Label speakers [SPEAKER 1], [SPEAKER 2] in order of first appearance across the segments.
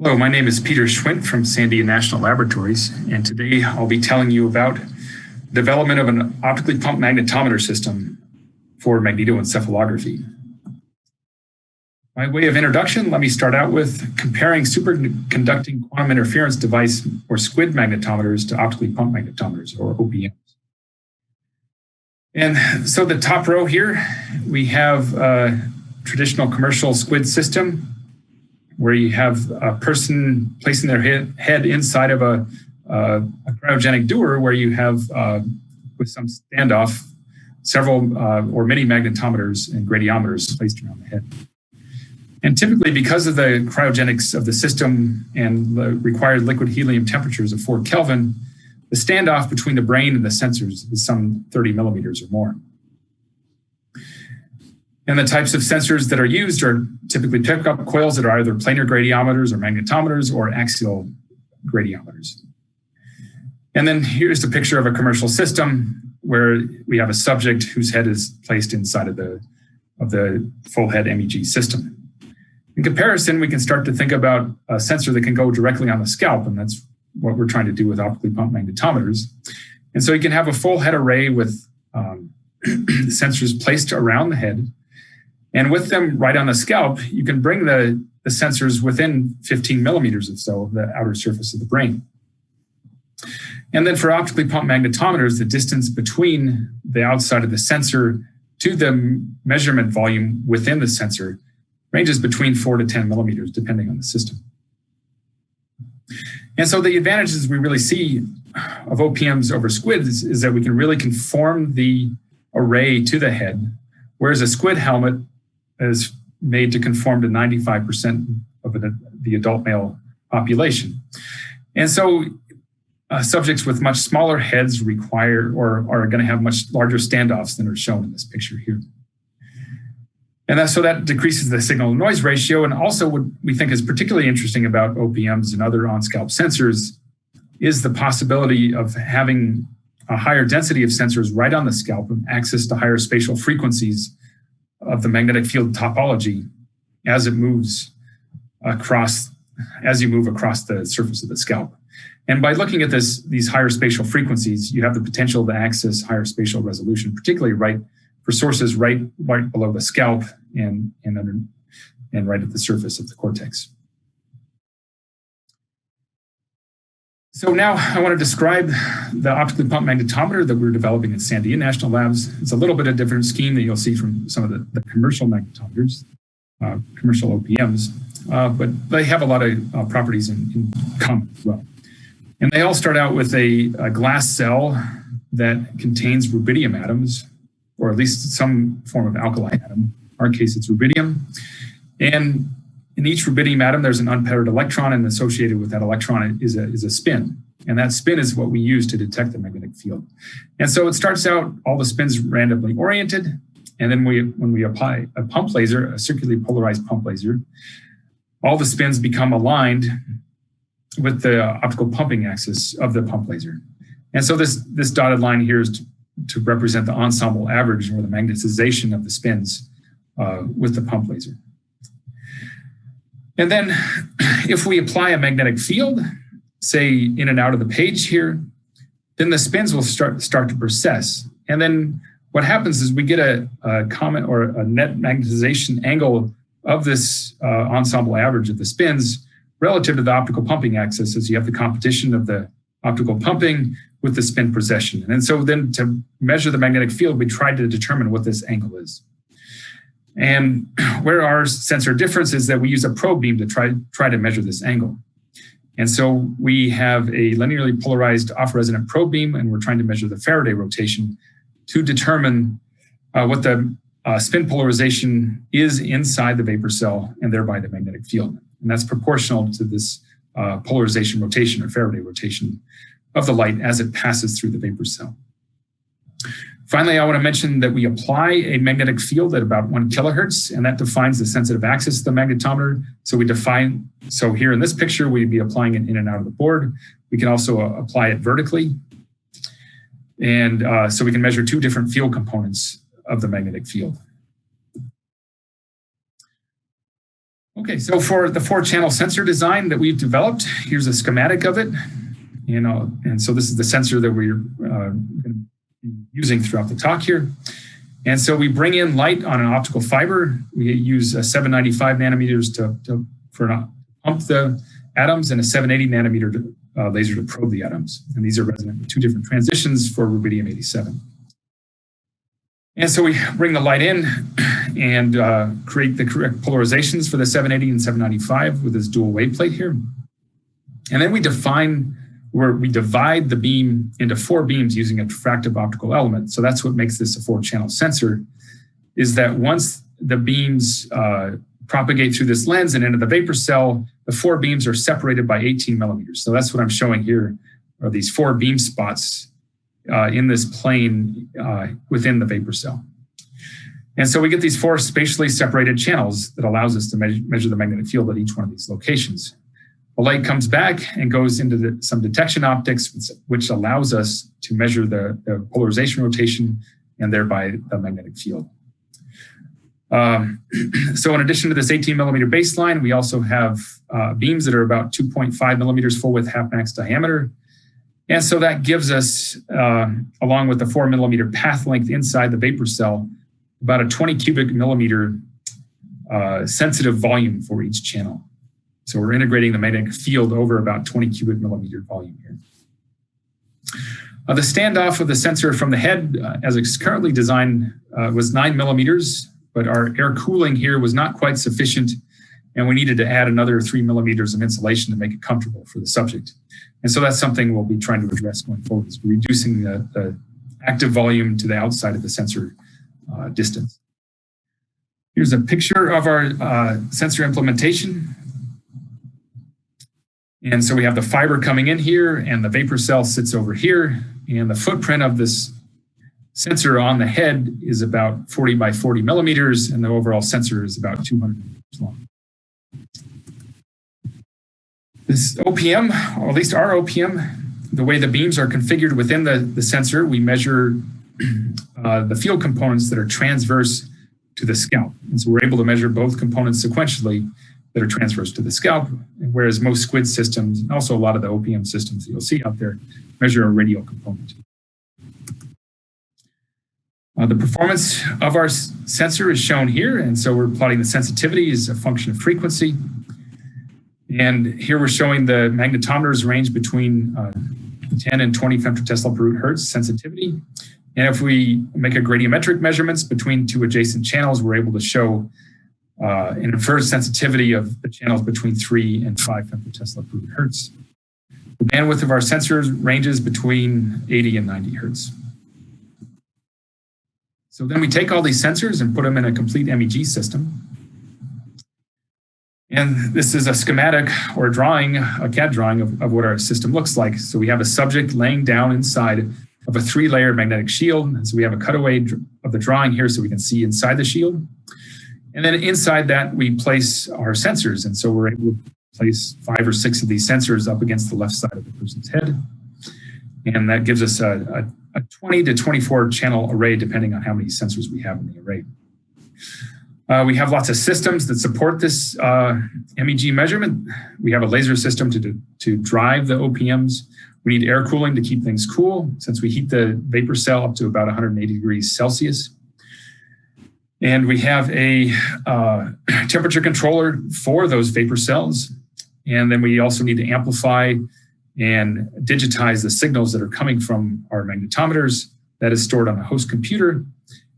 [SPEAKER 1] Hello, my name is Peter Schwindt from Sandia National Laboratories, and today I'll be telling you about the development of an optically pumped magnetometer system for magnetoencephalography. By way of introduction, let me start out with comparing superconducting quantum interference device, or SQUID magnetometers, to optically pumped magnetometers, or OPMs. And so the top row here, we have a traditional commercial SQUID system, where you have a person placing their head inside of a cryogenic dewar, where you have, with some standoff, several or many magnetometers and gradiometers placed around the head. And typically, because of the cryogenics of the system and the required liquid helium temperatures of 4 Kelvin, the standoff between the brain and the sensors is some 30 millimeters or more. And the types of sensors that are used are typically pickup coils that are either planar gradiometers or magnetometers or axial gradiometers. And then here's the picture of a commercial system where we have a subject whose head is placed inside of the full head MEG system. In comparison, we can start to think about a sensor that can go directly on the scalp, and that's what we're trying to do with optically pumped magnetometers. And so you can have a full head array with sensors placed around the head. And with them right on the scalp, you can bring the sensors within 15 millimeters or so of the outer surface of the brain. And then for optically pumped magnetometers, the distance between the outside of the sensor to the measurement volume within the sensor ranges between 4 to 10 millimeters, depending on the system. And so the advantages we really see of OPMs over SQUID is that we can really conform the array to the head, whereas a SQUID helmet is made to conform to 95% of the adult male population. And so subjects with much smaller heads require or are going to have much larger standoffs than are shown in this picture here. And so that decreases the signal-to-noise ratio. And also what we think is particularly interesting about OPMs and other on-scalp sensors is the possibility of having a higher density of sensors right on the scalp and access to higher spatial frequencies of the magnetic field topology as it moves across, as you move across the surface of the scalp. And by looking at these higher spatial frequencies, you have the potential to access higher spatial resolution, particularly for sources right below the scalp and right at the surface of the cortex. So now I want to describe the optically pumped magnetometer that we're developing in Sandia National Labs. It's a little bit of different scheme that you'll see from some of the commercial magnetometers, commercial OPMs, but they have a lot of properties in common as well. And they all start out with a glass cell that contains rubidium atoms, or at least some form of alkali atom. In our case, it's rubidium. And in each rubidium atom, there's an unpaired electron, and associated with that electron is a spin. And that spin is what we use to detect the magnetic field. And so it starts out, all the spins randomly oriented. And then when we apply a pump laser, a circularly polarized pump laser, all the spins become aligned with the optical pumping axis of the pump laser. And so this dotted line here is to represent the ensemble average, or the magnetization of the spins with the pump laser. And then if we apply a magnetic field, say in and out of the page here, then the spins will start to precess. And then what happens is we get a common or a net magnetization angle of this ensemble average of the spins relative to the optical pumping axis, as you have the competition of the optical pumping with the spin precession. And so then to measure the magnetic field, we tried to determine what this angle is. And where our sensor difference is that we use a probe beam to try to measure this angle. And so we have a linearly polarized off-resonant probe beam, and we're trying to measure the Faraday rotation to determine what the spin polarization is inside the vapor cell, and thereby the magnetic field. And that's proportional to this polarization rotation, or Faraday rotation, of the light as it passes through the vapor cell. Finally, I want to mention that we apply a magnetic field at about 1 kilohertz, and that defines the sensitive axis of the magnetometer. So here in this picture, we'd be applying it in and out of the board. We can also apply it vertically. And so we can measure 2 different field components of the magnetic field. Okay, so for the 4-channel sensor design that we've developed, here's a schematic of it. And so this is the sensor that we're going to be using throughout the talk here. And so we bring in light on an optical fiber. We use 795 nanometers to pump the atoms and a 780 nanometer laser to probe the atoms. And these are resonant with 2 different transitions for rubidium-87. And so we bring the light in and create the correct polarizations for the 780 and 795 with this dual wave plate here. And then we divide the beam into 4 beams using a diffractive optical element. So that's what makes this a 4-channel sensor, is that once the beams propagate through this lens and into the vapor cell, the 4 beams are separated by 18 millimeters. So that's what I'm showing here, are these 4 beam spots in this plane within the vapor cell. And so we get these 4 spatially separated channels that allows us to measure the magnetic field at each one of these locations. The light comes back and goes into some detection optics, which allows us to measure the polarization rotation and thereby the magnetic field. So in addition to this 18 millimeter baseline, we also have beams that are about 2.5 millimeters full width half max diameter. And so that gives us, along with the 4 millimeter path length inside the vapor cell, about a 20 cubic millimeter sensitive volume for each channel. So we're integrating the magnetic field over about 20 cubic millimeter volume here. The standoff of the sensor from the head, as it's currently designed, was 9 millimeters, but our air cooling here was not quite sufficient, and we needed to add another 3 millimeters of insulation to make it comfortable for the subject. And so that's something we'll be trying to address going forward, is reducing the active volume to the outside of the sensor distance. Here's a picture of our sensor implementation. And so we have the fiber coming in here, and the vapor cell sits over here, and the footprint of this sensor on the head is about 40 by 40 millimeters, and the overall sensor is about 200 meters long. This OPM, or at least our OPM, the way the beams are configured within the sensor, we measure the field components that are transverse to the scalp. And so we're able to measure both components sequentially that are transverse to the scalp, whereas most SQUID systems, and also a lot of the OPM systems that you'll see out there, measure a radial component. The performance of our sensor is shown here, and so we're plotting the sensitivity as a function of frequency. And here we're showing the magnetometers range between 10 and 20 femtotesla per root hertz sensitivity. And if we make a gradiometric measurements between 2 adjacent channels, we're able to show an inferred sensitivity of the channels between 3 and 5 femtotesla per root hertz. The bandwidth of our sensors ranges between 80 and 90 hertz. So then we take all these sensors and put them in a complete MEG system. And this is a schematic or a drawing, a CAD drawing of what our system looks like. So we have a subject laying down inside of a 3-layer magnetic shield. And so we have a cutaway of the drawing here so we can see inside the shield. And then inside that, we place our sensors. And so we're able to place 5 or 6 of these sensors up against the left side of the person's head. And that gives us a 20 to 24 channel array, depending on how many sensors we have in the array. We have lots of systems that support this MEG measurement. We have a laser system to drive the OPMs. We need air cooling to keep things cool, since we heat the vapor cell up to about 180 degrees Celsius. And we have a temperature controller for those vapor cells. And then we also need to amplify and digitize the signals that are coming from our magnetometers that is stored on a host computer. And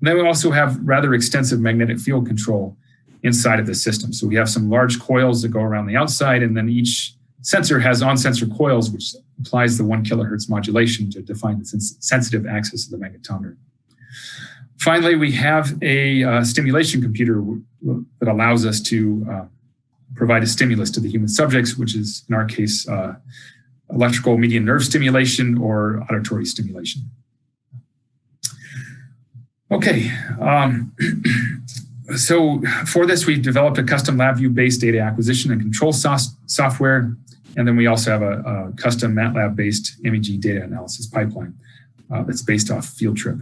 [SPEAKER 1] then we also have rather extensive magnetic field control inside of the system. So we have some large coils that go around the outside, and then each sensor has on-sensor coils, which applies the 1 kilohertz modulation to define the sensitive axis of the magnetometer. Finally, we have a stimulation computer that allows us to provide a stimulus to the human subjects, which is, in our case, electrical median nerve stimulation or auditory stimulation. Okay, so for this, we've developed a custom LabVIEW-based data acquisition and control software, and then we also have a custom MATLAB-based MEG data analysis pipeline that's based off Field Trip.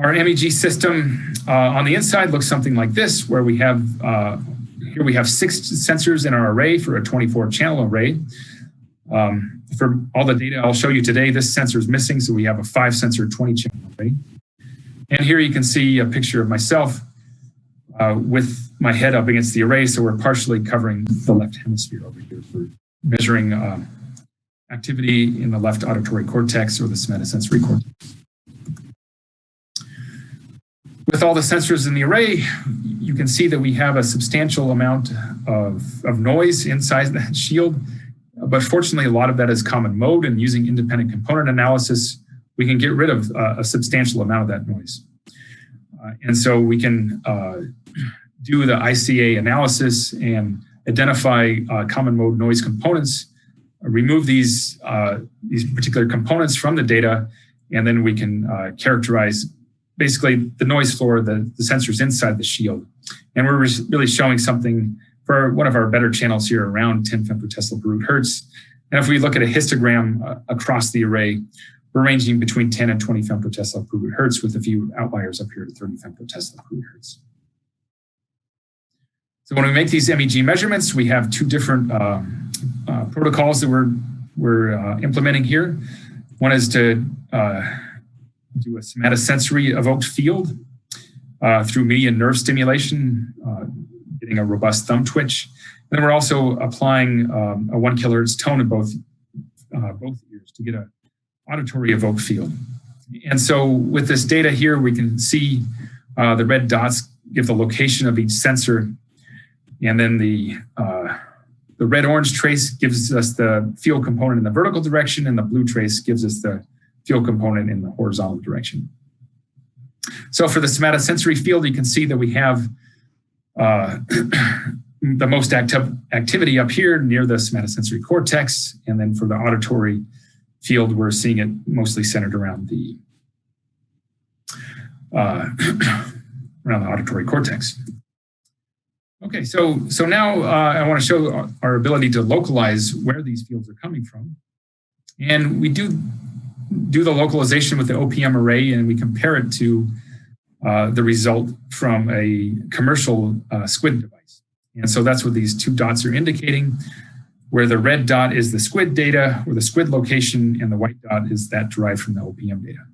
[SPEAKER 1] Our MEG system on the inside looks something like this, where we have, here we have 6 sensors in our array for a 24-channel array. For all the data I'll show you today, this sensor is missing, so we have a 5-sensor 20-channel array. And here you can see a picture of myself with my head up against the array, so we're partially covering the left hemisphere over here for measuring activity in the left auditory cortex or the somatosensory cortex. With all the sensors in the array, you can see that we have a substantial amount of noise inside that shield, but fortunately a lot of that is common mode, and using independent component analysis, we can get rid of a substantial amount of that noise. And so we can do the ICA analysis and identify common mode noise components, remove these particular components from the data, and then we can characterize basically the noise floor, the sensors inside the shield. And we're really showing something for one of our better channels here around 10 femtotesla per root hertz. And if we look at a histogram across the array, we're ranging between 10 and 20 femtotesla per root hertz, with a few outliers up here to 30 femtotesla per root hertz. So when we make these MEG measurements, we have 2 different protocols that we're implementing here. One is to do a somatosensory evoked field through median nerve stimulation, getting a robust thumb twitch. And then we're also applying a 1 kilohertz tone in both ears to get an auditory evoked field. And so with this data here, we can see the red dots give the location of each sensor, and then the red-orange trace gives us the field component in the vertical direction, and the blue trace gives us the field component in the horizontal direction. So for the somatosensory field, you can see that we have the most activity up here near the somatosensory cortex, and then for the auditory field, we're seeing it mostly centered around the auditory cortex. Okay, so now I want to show our ability to localize where these fields are coming from. And we do the localization with the OPM array, and we compare it to the result from a commercial SQUID device. And so that's what these 2 dots are indicating, where the red dot is the SQUID data, or the SQUID location, and the white dot is that derived from the OPM data.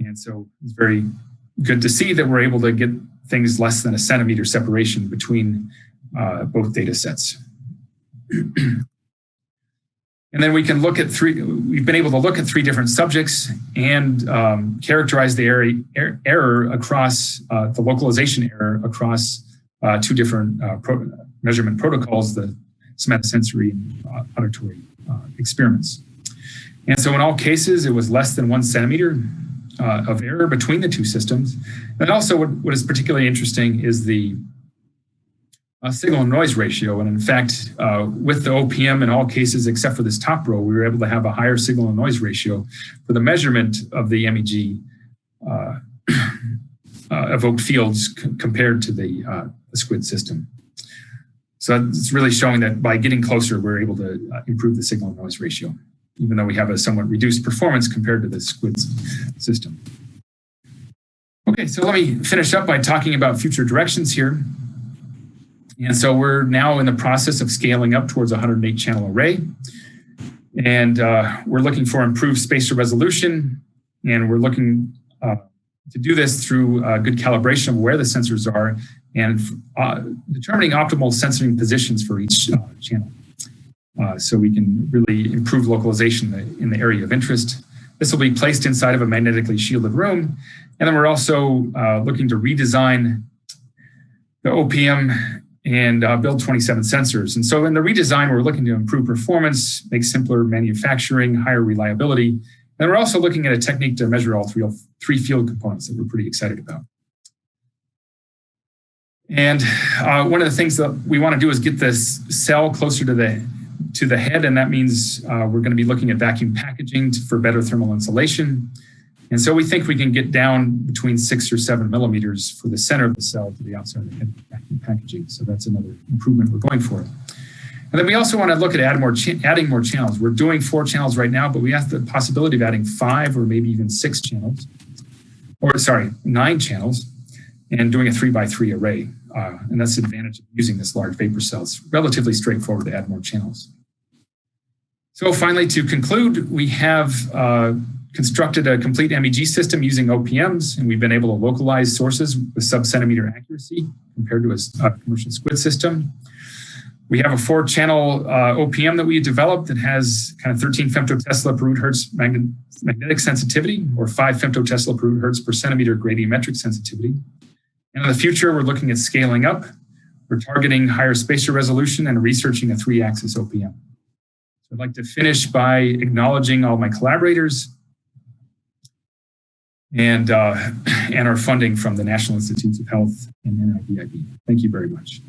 [SPEAKER 1] And so it's very good to see that we're able to get things less than a centimeter separation between both data sets. And then we can look at we've been able to look at 3 different subjects and characterize the error across, the localization error across 2 different measurement protocols, the somatosensory and auditory experiments. And so in all cases, it was less than 1 centimeter of error between the 2 systems. And also what is particularly interesting is the signal and noise ratio. And in fact, with the OPM in all cases, except for this top row, we were able to have a higher signal and noise ratio for the measurement of the MEG evoked fields compared to the SQUID system. So it's really showing that by getting closer, we're able to improve the signal and noise ratio, even though we have a somewhat reduced performance compared to the SQUID system. Okay, so let me finish up by talking about future directions here. And so we're now in the process of scaling up towards a 108-channel array. And we're looking for improved spatial resolution. And we're looking to do this through good calibration of where the sensors are and determining optimal sensing positions for each channel. So we can really improve localization in the area of interest. This will be placed inside of a magnetically shielded room. And then we're also looking to redesign the OPM and build 27 sensors. And so in the redesign, we're looking to improve performance, make simpler manufacturing, higher reliability. And we're also looking at a technique to measure all 3 field components that we're pretty excited about. And one of the things that we want to do is get this cell closer to the head, and that means we're going to be looking at vacuum packaging for better thermal insulation. And so we think we can get down between 6 or 7 millimeters for the center of the cell to the outside of the head vacuum packaging. So that's another improvement we're going for. And then we also want to look at adding more channels. We're doing 4 channels right now, but we have the possibility of adding 5 or maybe even 6 channels. 9 channels, and doing a 3x3 array. And that's the advantage of using this large vapor cell. It's relatively straightforward to add more channels. So finally, to conclude, we have constructed a complete MEG system using OPMs, and we've been able to localize sources with sub-centimeter accuracy compared to a commercial SQUID system. We have a 4-channel OPM that we developed that has kind of 13 femtotesla per root hertz magnetic sensitivity, or 5 femtotesla per root hertz per centimeter gradiometric sensitivity. And in the future, we're looking at scaling up. We're targeting higher spatial resolution and researching a 3-axis OPM. So I'd like to finish by acknowledging all my collaborators and our funding from the National Institutes of Health and NIDIB. Thank you very much.